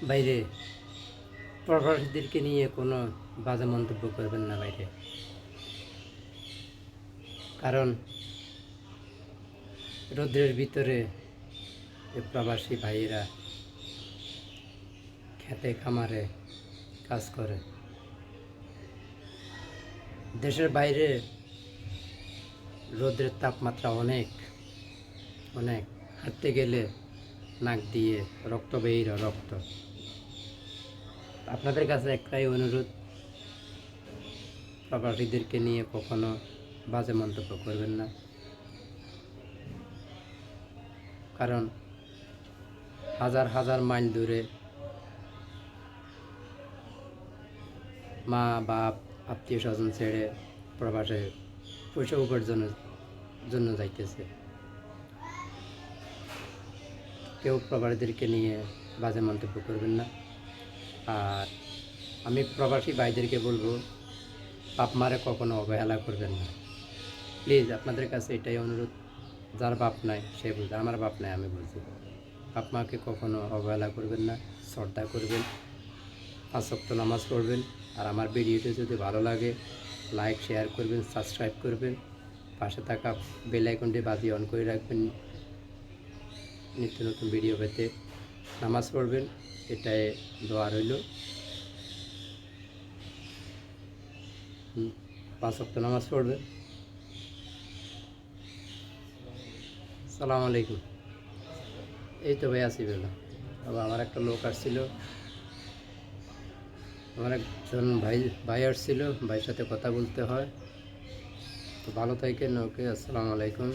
বাইরে প্রবাসীদেরকে নিয়ে কোনো বাজে মন্তব্য করবেন না বাইরে, কারণ রৌদ্রের ভিতরে প্রবাসী ভাইয়েরা খেতে খামারে কাজ করে। দেশের বাইরে রৌদ্রের তাপমাত্রা অনেক অনেক, হাঁটতে গেলে নাক দিয়ে রক্ত বের রক্ত। আপনাদের কাছে একটাই অনুরোধ, প্রবাসীদেরকে নিয়ে কখনো বাজে মন্তব্য করবেন না, কারণ হাজার হাজার মাইল দূরে মা বাপ আত্মীয় স্বজন ছেড়ে প্রবাসে পয়সা উপার্জনের জন্য যাইতেছে। কেউ প্রবাসীদেরকে নিয়ে বাজে মন্তব্য করবেন না। আর আমি প্রবাসী ভাইদেরকে বলবো, বাপ মারে কখনো অবহেলা করবেন না প্লিজ। আপনাদের কাছে এটাই অনুরোধ, যার বাপ নাই সে বুঝে, আমার বাপ নাই আমি বুঝি। বাপ মাকে কখনো অবহেলা করবেন না, শ্রদ্ধা করবেন, 5 ওয়াক্ত নামাজ পড়বেন। আর আমার ভিডিওটি যদি ভালো লাগে লাইক শেয়ার করবেন, সাবস্ক্রাইব করবেন, পাশে থাকা বেল আইকনটি বাজিয়ে অন করে রাখবেন নিত্য নতুন ভিডিও পেতে। নামাজ পড়বেন, এটাই দোয়া রইল। 5 ওয়াক্ত নামাজ পড়বেন। সালাম আলাইকুম। এই তো ভাই আসি বেলা। তবে আমার একটা লোক আসছিল, আমার একজন ভাই আসছিল, ভাইয়ের সাথে কথা বলতে হয়। তো ভালো থাকেন। ওকে, আসসালামু আলাইকুম।